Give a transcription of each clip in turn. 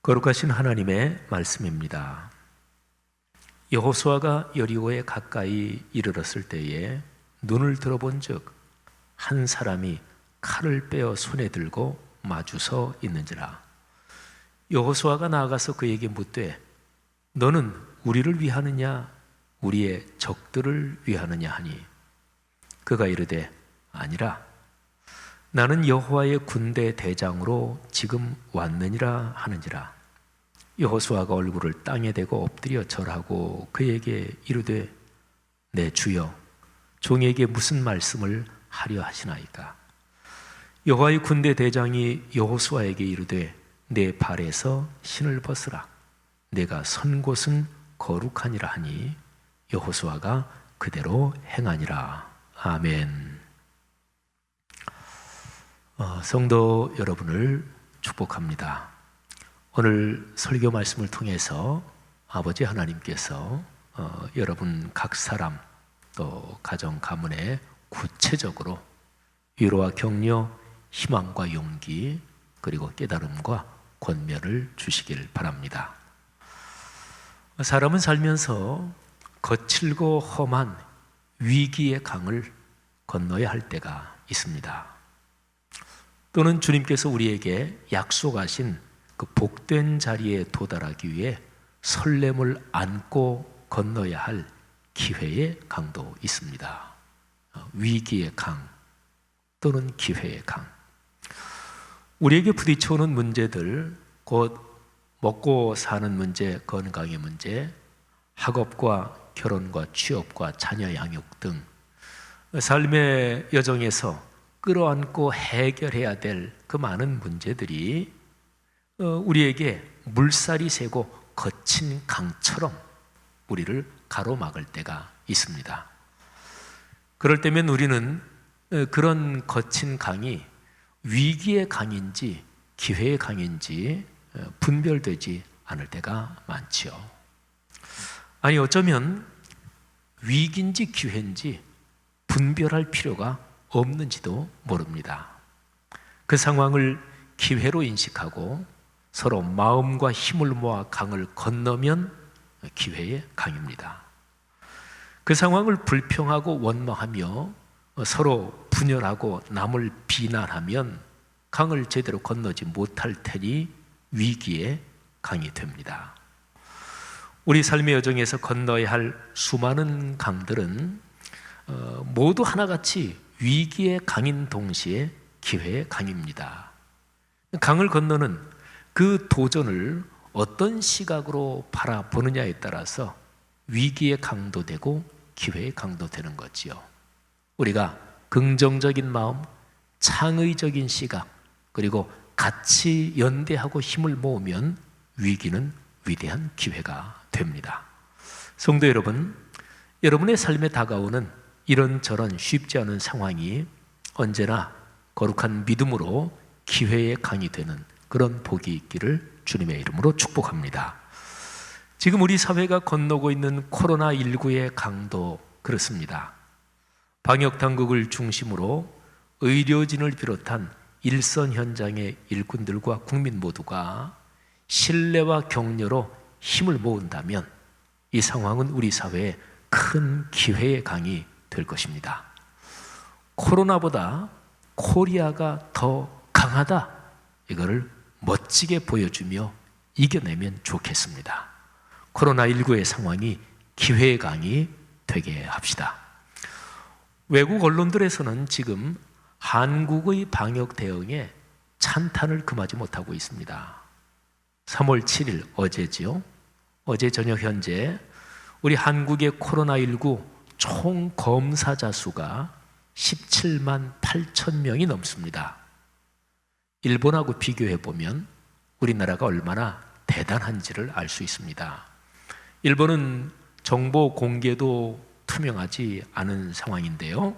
거룩하신 하나님의 말씀입니다. 여호수아가 여리고에 가까이 이르렀을 때에 눈을 들어본즉 한 사람이 칼을 빼어 손에 들고 마주서 있는지라. 여호수아가 나아가서 그에게 묻되 너는 우리를 위하느냐 우리의 적들을 위하느냐 하니 그가 이르되 아니라 나는 여호와의 군대 대장으로 지금 왔느니라 하는지라. 여호수아가 얼굴을 땅에 대고 엎드려 절하고 그에게 이르되 내 주여 종에게 무슨 말씀을 하려 하시나이까. 여호와의 군대 대장이 여호수아에게 이르되 내 발에서 신을 벗으라 내가 선 곳은 거룩하니라 하니 여호수아가 그대로 행하니라. 아멘. 성도 여러분을 축복합니다. 오늘 설교 말씀을 통해서 아버지 하나님께서 여러분 각 사람 또 가정 가문에 구체적으로 위로와 격려, 희망과 용기 그리고 깨달음과 권면을 주시길 바랍니다. 사람은 살면서 거칠고 험한 위기의 강을 건너야 할 때가 있습니다. 또는 주님께서 우리에게 약속하신 그 복된 자리에 도달하기 위해 설렘을 안고 건너야 할 기회의 강도 있습니다. 위기의 강 또는 기회의 강. 우리에게 부딪혀오는 문제들, 곧 먹고 사는 문제, 건강의 문제, 학업과 결혼과 취업과 자녀 양육 등 삶의 여정에서 끌어안고 해결해야 될 그 많은 문제들이 우리에게 물살이 새고 거친 강처럼 우리를 가로막을 때가 있습니다. 그럴 때면 우리는 그런 거친 강이 위기의 강인지 기회의 강인지 분별되지 않을 때가 많지요. 아니 어쩌면 위기인지 기회인지 분별할 필요가 없는지도 모릅니다. 그 상황을 기회로 인식하고 서로 마음과 힘을 모아 강을 건너면 기회의 강입니다. 그 상황을 불평하고 원망하며 서로 분열하고 남을 비난하면 강을 제대로 건너지 못할 테니 위기의 강이 됩니다. 우리 삶의 여정에서 건너야 할 수많은 강들은 모두 하나같이 위기의 강인 동시에 기회의 강입니다. 강을 건너는 그 도전을 어떤 시각으로 바라보느냐에 따라서 위기의 강도 되고 기회의 강도 되는 거지요. 우리가 긍정적인 마음, 창의적인 시각, 그리고 같이 연대하고 힘을 모으면 위기는 위대한 기회가 됩니다. 성도 여러분, 여러분의 삶에 다가오는 이런저런 쉽지 않은 상황이 언제나 거룩한 믿음으로 기회의 강이 되는 그런 복이 있기를 주님의 이름으로 축복합니다. 지금 우리 사회가 건너고 있는 코로나19의 강도 그렇습니다. 방역당국을 중심으로 의료진을 비롯한 일선 현장의 일꾼들과 국민 모두가 신뢰와 격려로 힘을 모은다면 이 상황은 우리 사회에 큰 기회의 강이 될 것입니다. 코로나보다 코리아가 더 강하다, 이거를 멋지게 보여주며 이겨내면 좋겠습니다. 코로나19의 상황이 기회의 강이 되게 합시다. 외국 언론들에서는 지금 한국의 방역 대응에 찬탄을 금하지 못하고 있습니다. 3월 7일 어제지요. 어제 저녁 현재 우리 한국의 코로나19 총 검사자 수가 17만 8천 명이 넘습니다. 일본하고 비교해 보면 우리나라가 얼마나 대단한지를 알 수 있습니다. 일본은 정보 공개도 투명하지 않은 상황인데요.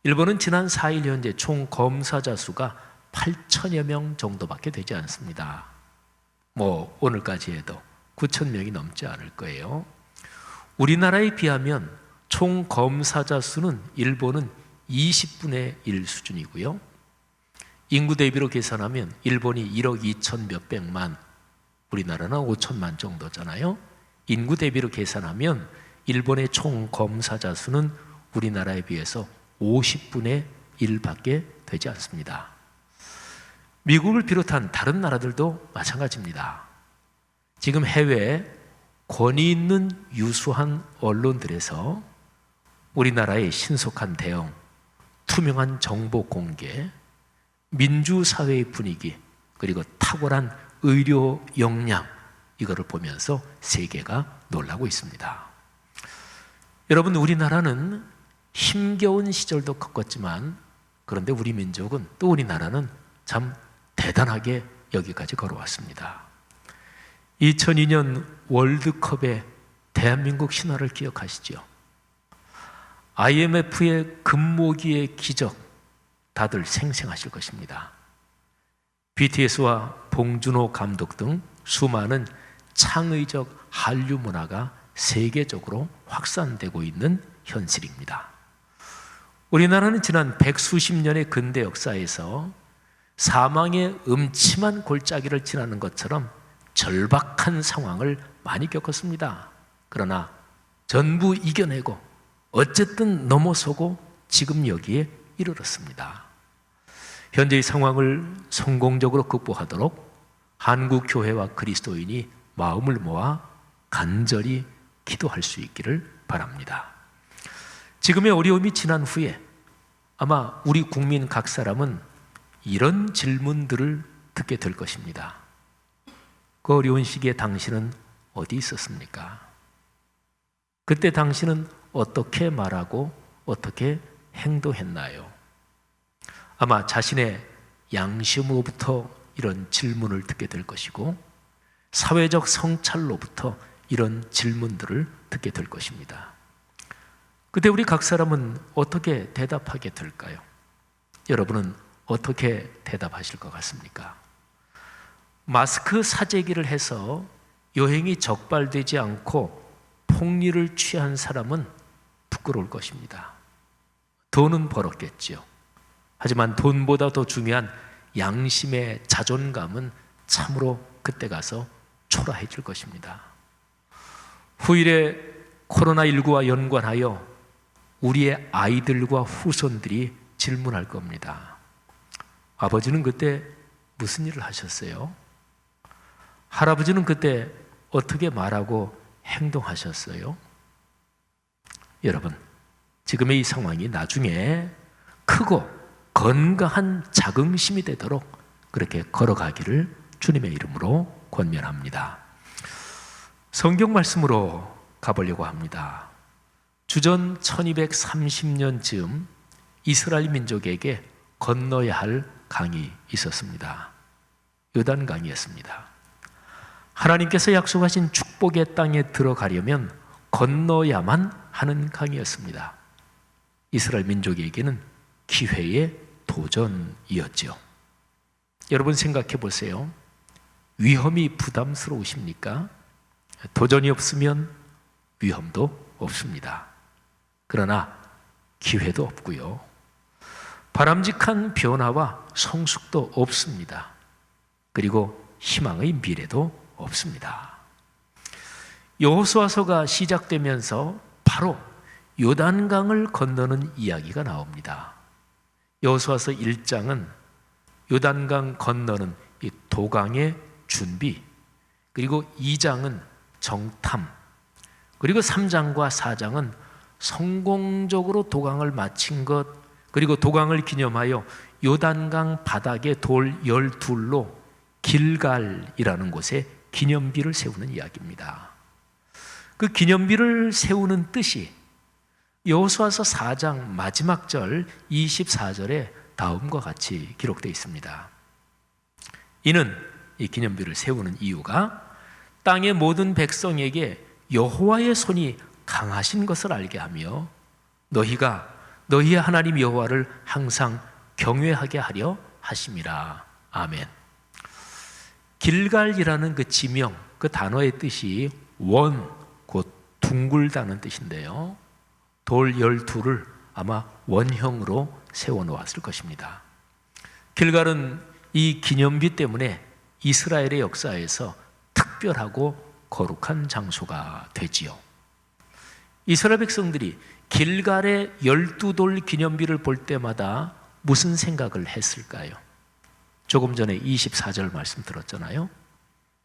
일본은 지난 4일 현재 총 검사자 수가 8천여 명 정도밖에 되지 않습니다. 오늘까지 해도 9천 명이 넘지 않을 거예요. 우리나라에 비하면 총 검사자 수는 일본은 20분의 1 수준이고요. 인구 대비로 계산하면 일본이 1억 2천 몇백만, 우리나라는 5천만 정도잖아요. 인구 대비로 계산하면 일본의 총 검사자 수는 우리나라에 비해서 50분의 1밖에 되지 않습니다. 미국을 비롯한 다른 나라들도 마찬가지입니다. 지금 해외에 권위 있는 유수한 언론들에서 우리나라의 신속한 대응, 투명한 정보 공개, 민주사회의 분위기, 그리고 탁월한 의료 역량, 이거를 보면서 세계가 놀라고 있습니다. 여러분, 우리나라는 힘겨운 시절도 겪었지만, 그런데 우리 민족은, 또 우리나라는 참 대단하게 여기까지 걸어왔습니다. 2002년 월드컵의 대한민국 신화를 기억하시죠? IMF의 금모기의 기적, 다들 생생하실 것입니다. BTS와 봉준호 감독 등 수많은 창의적 한류 문화가 세계적으로 확산되고 있는 현실입니다. 우리나라는 지난 백수십 년의 근대 역사에서 사망의 음침한 골짜기를 지나는 것처럼 절박한 상황을 많이 겪었습니다. 그러나 전부 이겨내고 어쨌든 넘어서고 지금 여기에 이르렀습니다. 현재의 상황을 성공적으로 극복하도록 한국교회와 그리스도인이 마음을 모아 간절히 기도할 수 있기를 바랍니다. 지금의 어려움이 지난 후에 아마 우리 국민 각 사람은 이런 질문들을 듣게 될 것입니다. 그 어려운 시기에 당신은 어디 있었습니까? 그때 당신은 어떻게 말하고 어떻게 행동했나요? 아마 자신의 양심으로부터 이런 질문을 듣게 될 것이고, 사회적 성찰로부터 이런 질문들을 듣게 될 것입니다. 그때 우리 각 사람은 어떻게 대답하게 될까요? 여러분은 어떻게 대답하실 것 같습니까? 마스크 사재기를 해서 여행이 적발되지 않고 폭리를 취한 사람은 부끄러울 것입니다. 돈은 벌었겠지요. 하지만 돈보다 더 중요한 양심의 자존감은 참으로 그때 가서 초라해질 것입니다. 후일에 코로나19와 연관하여 우리의 아이들과 후손들이 질문할 겁니다. 아버지는 그때 무슨 일을 하셨어요? 할아버지는 그때 어떻게 말하고 행동하셨어요? 여러분, 지금의 이 상황이 나중에 크고 건강한 자긍심이 되도록 그렇게 걸어가기를 주님의 이름으로 권면합니다. 성경 말씀으로 가보려고 합니다. 주전 1230년쯤 이스라엘 민족에게 건너야 할 강이 있었습니다. 요단강이었습니다. 하나님께서 약속하신 축복의 땅에 들어가려면 건너야만 하는 강이었습니다. 이스라엘 민족에게는 기회의 도전이었죠. 여러분 생각해 보세요. 위험이 부담스러우십니까? 도전이 없으면 위험도 없습니다. 그러나 기회도 없고요. 바람직한 변화와 성숙도 없습니다. 그리고 희망의 미래도 없습니다. 여호수아서가 시작되면서 바로 요단강을 건너는 이야기가 나옵니다. 여호수아서 1장은 요단강 건너는 이 도강의 준비, 그리고 2장은 정탐, 그리고 3장과 4장은 성공적으로 도강을 마친 것, 그리고 도강을 기념하여 요단강 바닥에 돌 12로 길갈이라는 곳에 기념비를 세우는 이야기입니다. 그 기념비를 세우는 뜻이 여호수아서 4장 마지막 절 24절에 다음과 같이 기록되어 있습니다. 이는 이 기념비를 세우는 이유가 땅의 모든 백성에게 여호와의 손이 강하신 것을 알게 하며 너희가 너희의 하나님 여호와를 항상 경외하게 하려 하심이라. 아멘. 길갈이라는 그 지명, 그 단어의 뜻이 원, 곧 둥글다는 뜻인데요. 돌 12를 아마 원형으로 세워놓았을 것입니다. 길갈은 이 기념비 때문에 이스라엘의 역사에서 특별하고 거룩한 장소가 되지요. 이스라엘 백성들이 길갈의 12돌 기념비를 볼 때마다 무슨 생각을 했을까요? 조금 전에 24절 말씀 들었잖아요.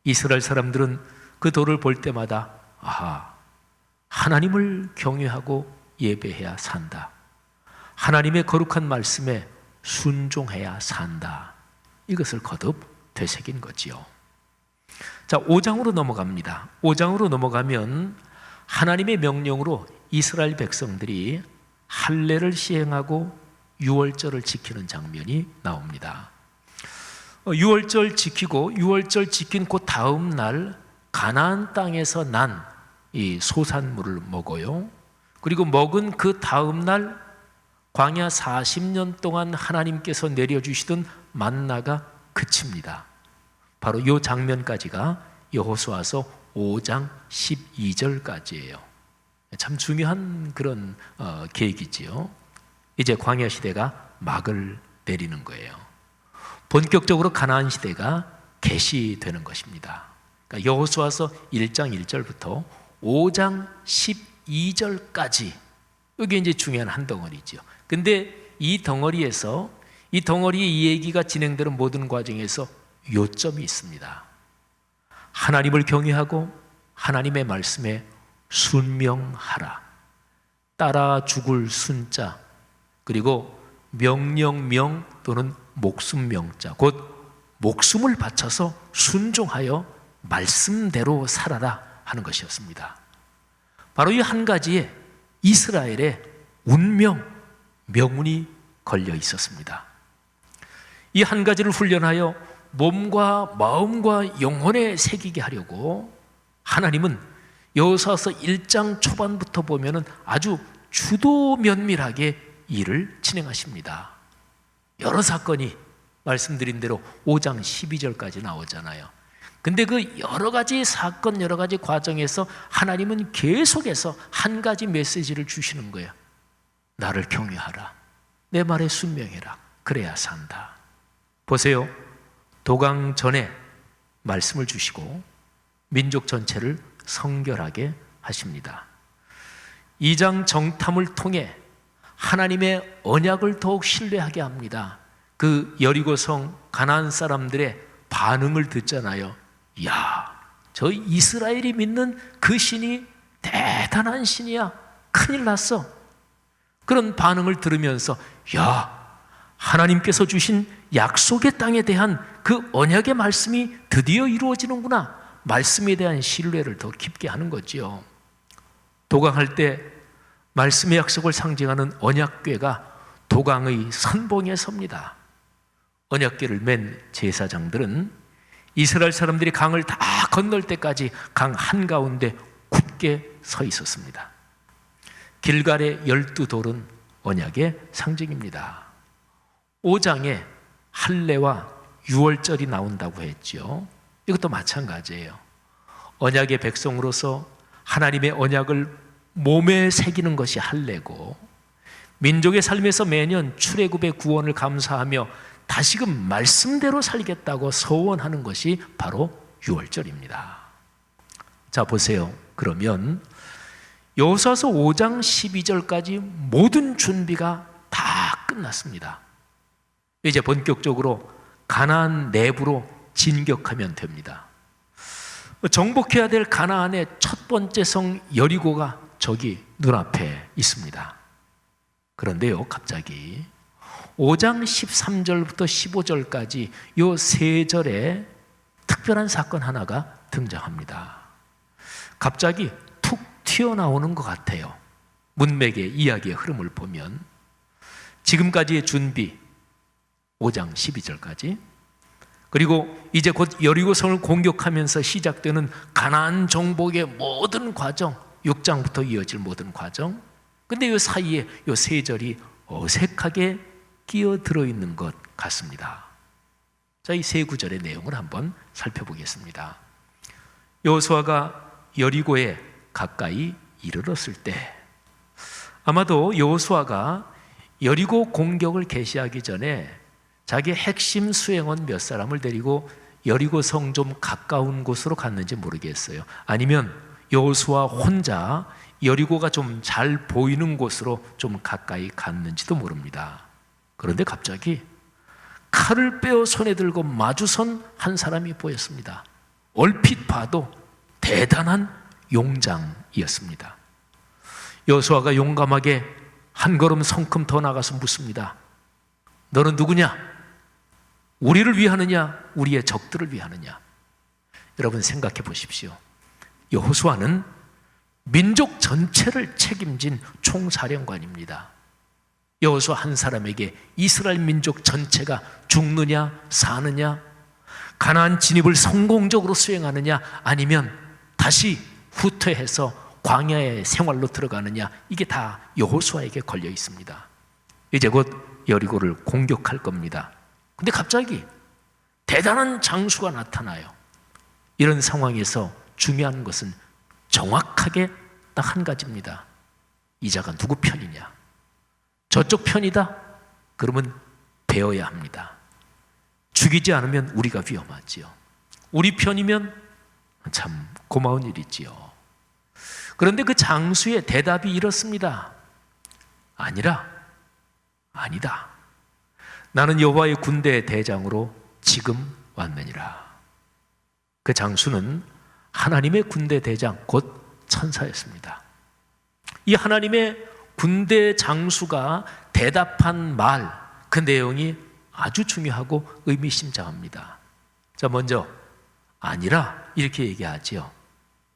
이스라엘 사람들은 그 돌을 볼 때마다 하나님을 경외하고 예배해야 산다. 하나님의 거룩한 말씀에 순종해야 산다. 이것을 거듭 되새긴 거지요. 자, 5장으로 넘어갑니다. 5장으로 넘어가면 하나님의 명령으로 이스라엘 백성들이 할례를 시행하고 유월절을 지키는 장면이 나옵니다. 유월절 지키고 유월절 지킨 그 다음 날 가나안 땅에서 난 이 소산물을 먹어요. 그리고 먹은 그 다음 날 광야 40년 동안 하나님께서 내려주시던 만나가 그칩니다. 바로 이 장면까지가 여호수아서 5장 12절까지예요. 참 중요한 그런 계획이지요. 이제 광야 시대가 막을 내리는 거예요. 본격적으로 가나안 시대가 개시되는 것입니다. 그러니까 여호수아서 1장 1절부터 5장 12절까지 이게 이제 중요한 한 덩어리죠. 근데 이 덩어리에서 이 덩어리의 이 얘기가 진행되는 모든 과정에서 요점이 있습니다. 하나님을 경외하고 하나님의 말씀에 순명하라. 따라 죽을 순자, 그리고 명령명 또는 목숨명자, 곧 목숨을 바쳐서 순종하여 말씀대로 살아라 하는 것이었습니다. 바로 이 한 가지에 이스라엘의 운명, 명운이 걸려 있었습니다. 이 한 가지를 훈련하여 몸과 마음과 영혼에 새기게 하려고 하나님은 여호수아서 1장 초반부터 보면은 아주 주도 면밀하게 일을 진행하십니다. 여러 사건이 말씀드린 대로 5장 12절까지 나오잖아요. 근데 그 여러 가지 사건, 여러 가지 과정에서 하나님은 계속해서 한 가지 메시지를 주시는 거예요. 나를 경외하라. 내 말에 순명해라. 그래야 산다. 보세요. 도강 전에 말씀을 주시고 민족 전체를 성결하게 하십니다. 2장 정탐을 통해 하나님의 언약을 더욱 신뢰하게 합니다. 그 여리고성 가나안 사람들의 반응을 듣잖아요. 야, 저 이스라엘이 믿는 그 신이 대단한 신이야. 큰일 났어. 그런 반응을 들으면서 야, 하나님께서 주신 약속의 땅에 대한 그 언약의 말씀이 드디어 이루어지는구나. 말씀에 대한 신뢰를 더 깊게 하는 거지요. 도강할 때 말씀의 약속을 상징하는 언약궤가 도강의 선봉에 섭니다. 언약궤를 맨 제사장들은 이스라엘 사람들이 강을 다 건널 때까지 강 한가운데 굳게 서 있었습니다. 길갈의 12돌은 언약의 상징입니다. 5장에 할례와 유월절이 나온다고 했죠. 이것도 마찬가지예요. 언약의 백성으로서 하나님의 언약을 몸에 새기는 것이 할례고, 민족의 삶에서 매년 출애굽의 구원을 감사하며 다시금 말씀대로 살겠다고 서원하는 것이 바로 유월절입니다. 자, 보세요. 그러면 여호수아서 5장 12절까지 모든 준비가 다 끝났습니다. 이제 본격적으로 가나안 내부로 진격하면 됩니다. 정복해야 될 가나안의 첫 번째 성 여리고가 저기 눈앞에 있습니다. 그런데요, 갑자기 5장 13절부터 15절까지 이 세 절에 특별한 사건 하나가 등장합니다. 갑자기 툭 튀어나오는 것 같아요. 문맥의 이야기의 흐름을 보면 지금까지의 준비 5장 12절까지, 그리고 이제 곧 여리고성을 공격하면서 시작되는 가나안 정복의 모든 과정, 6장부터 이어질 모든 과정, 근데 이 사이에 이 세 절이 어색하게 끼어들어 있는 것 같습니다. 자, 이 세 구절의 내용을 한번 살펴보겠습니다. 여호수아가 여리고에 가까이 이르렀을 때, 아마도 여호수아가 여리고 공격을 개시하기 전에 자기 핵심 수행원 몇 사람을 데리고 여리고성 좀 가까운 곳으로 갔는지 모르겠어요. 아니면 여호수아 혼자 여리고가 좀 잘 보이는 곳으로 좀 가까이 갔는지도 모릅니다. 그런데 갑자기 칼을 빼어 손에 들고 마주선 한 사람이 보였습니다. 얼핏 봐도 대단한 용장이었습니다. 여호수아가 용감하게 한 걸음 성큼 더 나가서 묻습니다. 너는 누구냐? 우리를 위하느냐? 우리의 적들을 위하느냐? 여러분 생각해 보십시오. 여호수아는 민족 전체를 책임진 총사령관입니다. 여호수아 한 사람에게 이스라엘 민족 전체가 죽느냐 사느냐, 가나안 진입을 성공적으로 수행하느냐, 아니면 다시 후퇴해서 광야의 생활로 들어가느냐, 이게 다 여호수아에게 걸려 있습니다. 이제 곧 여리고를 공격할 겁니다. 근데 갑자기 대단한 장수가 나타나요. 이런 상황에서 중요한 것은 정확하게 딱 한 가지입니다. 이 자가 누구 편이냐? 저쪽 편이다? 그러면 배워야 합니다. 죽이지 않으면 우리가 위험하지요. 우리 편이면 참 고마운 일이지요. 그런데 그 장수의 대답이 이렇습니다. 아니다. 나는 여호와의 군대의 대장으로 지금 왔느니라. 그 장수는 하나님의 군대 대장, 곧 천사였습니다. 이 하나님의 군대 장수가 대답한 말, 그 내용이 아주 중요하고 의미심장합니다. 자, 먼저 아니라 이렇게 얘기하지요.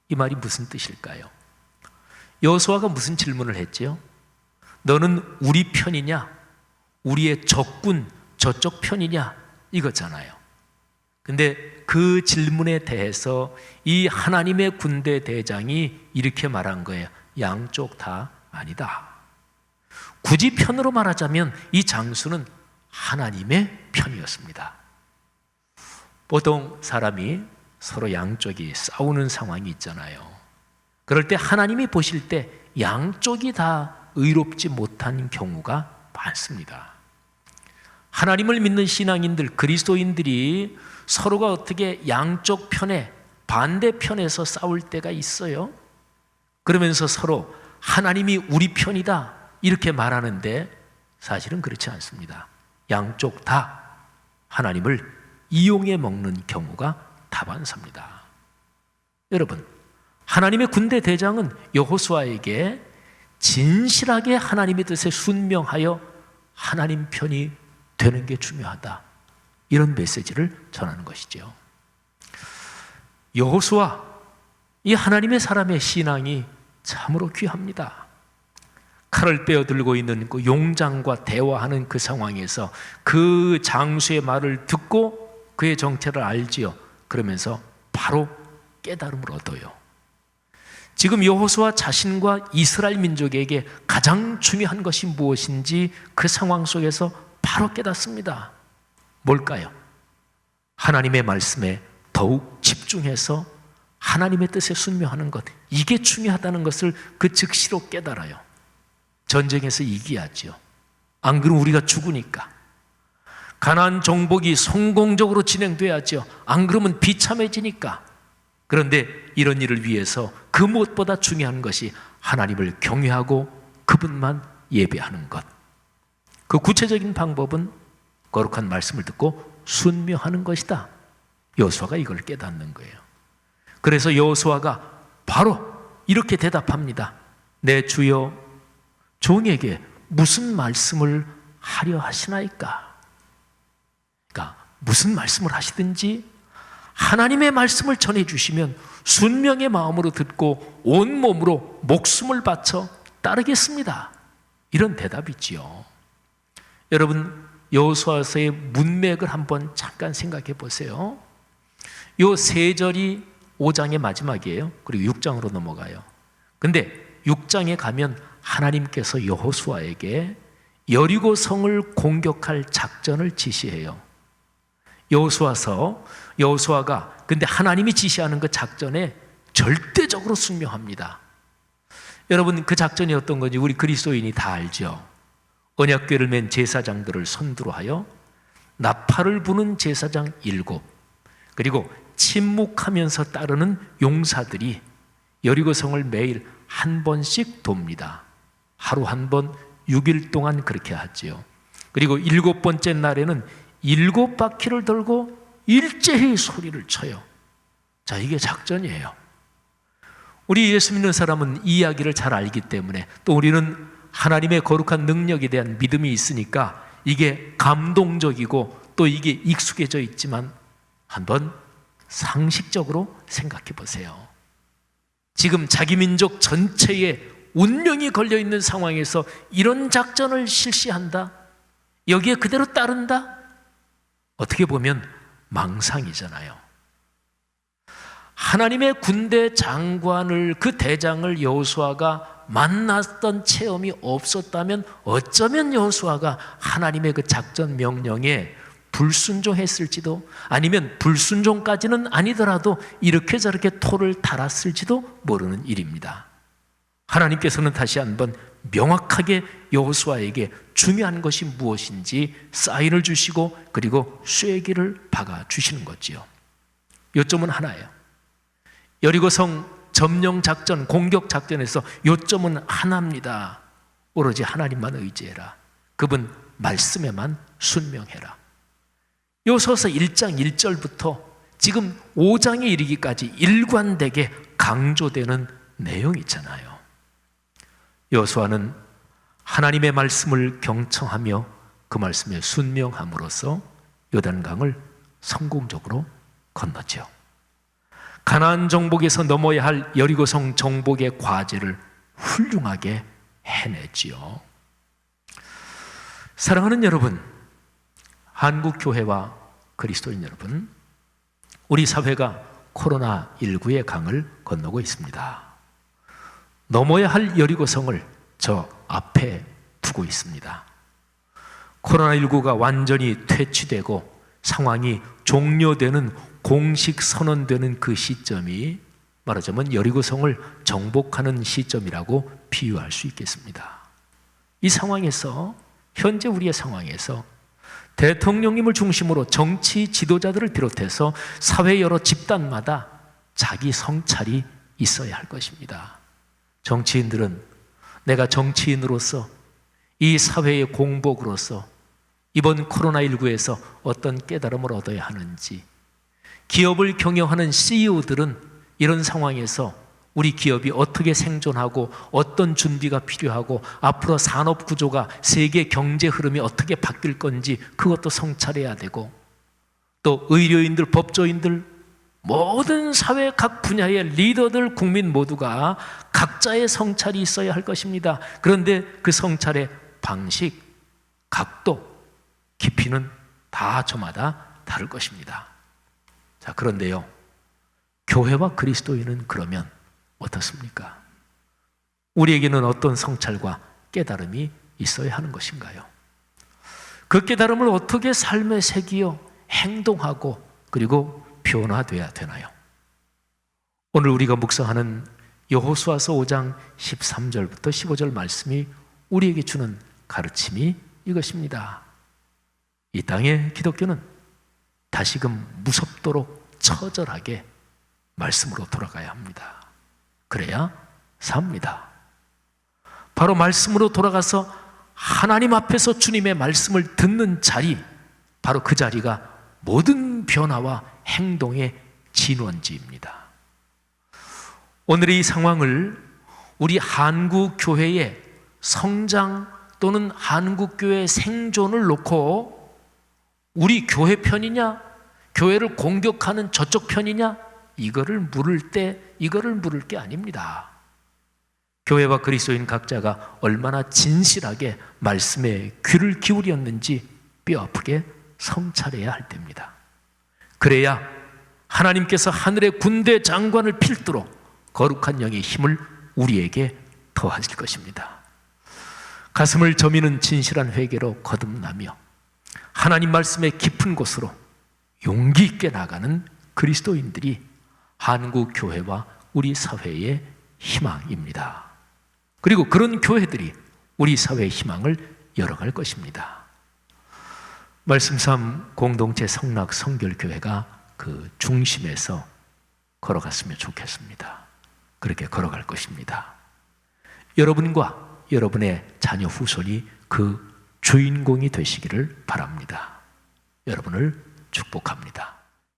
이 말이 무슨 뜻일까요? 여호수아가 무슨 질문을 했지요? 너는 우리 편이냐? 우리의 적군 저쪽 편이냐? 이거잖아요. 근데 그 질문에 대해서 이 하나님의 군대 대장이 이렇게 말한 거예요. 양쪽 다 아니다. 굳이 편으로 말하자면 이 장수는 하나님의 편이었습니다. 보통 사람이 서로 양쪽이 싸우는 상황이 있잖아요. 그럴 때 하나님이 보실 때 양쪽이 다 의롭지 못한 경우가 많습니다. 하나님을 믿는 신앙인들, 그리스도인들이 서로가 어떻게 양쪽 편에, 반대편에서 싸울 때가 있어요. 그러면서 서로 하나님이 우리 편이다 이렇게 말하는데 사실은 그렇지 않습니다. 양쪽 다 하나님을 이용해 먹는 경우가 다반사입니다. 여러분, 하나님의 군대 대장은 여호수아에게 진실하게 하나님의 뜻에 순명하여 하나님 편이 되는 게 중요하다, 이런 메시지를 전하는 것이죠. 여호수아, 이 하나님의 사람의 신앙이 참으로 귀합니다. 칼을 빼어 들고 있는 그 용장과 대화하는 그 상황에서 그 장수의 말을 듣고 그의 정체를 알지요. 그러면서 바로 깨달음을 얻어요. 지금 여호수아 자신과 이스라엘 민족에게 가장 중요한 것이 무엇인지 그 상황 속에서 바로 깨닫습니다. 뭘까요? 하나님의 말씀에 더욱 집중해서 하나님의 뜻에 순명하는 것, 이게 중요하다는 것을 그 즉시로 깨달아요. 전쟁에서 이겨야지요. 안 그러면 우리가 죽으니까. 가나안 정복이 성공적으로 진행돼야지요. 안 그러면 비참해지니까. 그런데 이런 일을 위해서 그 무엇보다 중요한 것이 하나님을 경외하고 그분만 예배하는 것. 그 구체적인 방법은 거룩한 말씀을 듣고 순명하는 것이다. 여호수아가 이걸 깨닫는 거예요. 그래서 여호수아가 바로 이렇게 대답합니다. 내 주여, 종에게 무슨 말씀을 하려 하시나이까? 그러니까 무슨 말씀을 하시든지 하나님의 말씀을 전해주시면 순명의 마음으로 듣고 온몸으로 목숨을 바쳐 따르겠습니다. 이런 대답이지요. 여러분, 여호수아서의 문맥을 한번 잠깐 생각해 보세요. 요 세 절이 5장의 마지막이에요. 그리고 6장으로 넘어가요. 근데 6장에 가면 하나님께서 여호수아에게 여리고 성을 공격할 작전을 지시해요. 여호수아가 근데 하나님이 지시하는 그 작전에 절대적으로 순명합니다. 여러분, 그 작전이 어떤 건지 우리 그리스도인이 다 알죠. 언약궤를 맨 제사장들을 선두로 하여 나팔을 부는 제사장 7, 그리고 침묵하면서 따르는 용사들이 여리고성을 매일 한 번씩 돕니다. 하루 한 번 6일 동안 그렇게 하지요. 그리고 7번째 날에는 7바퀴를 돌고 일제히 소리를 쳐요. 자, 이게 작전이에요. 우리 예수 믿는 사람은 이 이야기를 잘 알기 때문에, 또 우리는 하나님의 거룩한 능력에 대한 믿음이 있으니까 이게 감동적이고 또 이게 익숙해져 있지만, 한번 상식적으로 생각해 보세요. 지금 자기 민족 전체의 운명이 걸려있는 상황에서 이런 작전을 실시한다? 여기에 그대로 따른다? 어떻게 보면 망상이잖아요. 하나님의 군대 장관을, 그 대장을 여호수아가 만났던 체험이 없었다면 어쩌면 여호수아가 하나님의 그 작전 명령에 불순종했을지도, 아니면 불순종까지는 아니더라도 이렇게 저렇게 토를 달았을지도 모르는 일입니다. 하나님께서는 다시 한번 명확하게 여호수아에게 중요한 것이 무엇인지 사인을 주시고, 그리고 쐐기를 박아 주시는 거지요. 요점은 하나예요. 여리고성 점령 작전, 공격 작전에서 요점은 하나입니다. 오로지 하나님만 의지해라. 그분 말씀에만 순명해라. 여호수아서 1장 1절부터 지금 5장에 이르기까지 일관되게 강조되는 내용이 있잖아요. 여호수아는 하나님의 말씀을 경청하며 그 말씀에 순명함으로써 요단강을 성공적으로 건넜죠. 가나안 정복에서 넘어야 할 여리고성 정복의 과제를 훌륭하게 해냈지요. 사랑하는 여러분, 한국 교회와 그리스도인 여러분, 우리 사회가 코로나19의 강을 건너고 있습니다. 넘어야 할 여리고성을 저 앞에 두고 있습니다. 코로나19가 완전히 퇴치되고 상황이 종료되는, 공식 선언되는 그 시점이 말하자면 여리고성을 정복하는 시점이라고 비유할 수 있겠습니다. 이 상황에서, 현재 우리의 상황에서 대통령님을 중심으로 정치 지도자들을 비롯해서 사회 여러 집단마다 자기 성찰이 있어야 할 것입니다. 정치인들은 내가 정치인으로서, 이 사회의 공복으로서 이번 코로나19에서 어떤 깨달음을 얻어야 하는지, 기업을 경영하는 CEO들은 이런 상황에서 우리 기업이 어떻게 생존하고 어떤 준비가 필요하고 앞으로 산업 구조가, 세계 경제 흐름이 어떻게 바뀔 건지 그것도 성찰해야 되고, 또 의료인들, 법조인들, 모든 사회 각 분야의 리더들, 국민 모두가 각자의 성찰이 있어야 할 것입니다. 그런데 그 성찰의 방식, 각도, 깊이는 다 저마다 다를 것입니다. 자, 그런데요, 교회와 그리스도인은 그러면 어떻습니까? 우리에게는 어떤 성찰과 깨달음이 있어야 하는 것인가요? 그 깨달음을 어떻게 삶에 새기어 행동하고 그리고 변화돼야 되나요? 오늘 우리가 묵상하는 여호수아서 5장 13절부터 15절 말씀이 우리에게 주는 가르침이 이것입니다. 이 땅의 기독교는 다시금 무섭도록 처절하게 말씀으로 돌아가야 합니다. 그래야 삽니다. 바로 말씀으로 돌아가서 하나님 앞에서 주님의 말씀을 듣는 자리, 바로 그 자리가 모든 변화와 행동의 진원지입니다. 오늘의 이 상황을 우리 한국 교회의 성장 또는 한국 교회의 생존을 놓고 우리 교회 편이냐, 교회를 공격하는 저쪽 편이냐, 이거를 물을 게 아닙니다. 교회와 그리스도인 각자가 얼마나 진실하게 말씀에 귀를 기울였는지 뼈아프게 성찰해야 할 때입니다. 그래야 하나님께서 하늘의 군대 장관을 필두로 거룩한 영의 힘을 우리에게 더하실 것입니다. 가슴을 저미는 진실한 회개로 거듭나며 하나님 말씀의 깊은 곳으로 용기 있게 나가는 그리스도인들이 한국 교회와 우리 사회의 희망입니다. 그리고 그런 교회들이 우리 사회의 희망을 열어갈 것입니다. 말씀 3 공동체 성락 성결교회가 그 중심에서 걸어갔으면 좋겠습니다. 그렇게 걸어갈 것입니다. 여러분과 여러분의 자녀 후손이 그 주인공이 되시기를 바랍니다. 여러분을 축복합니다.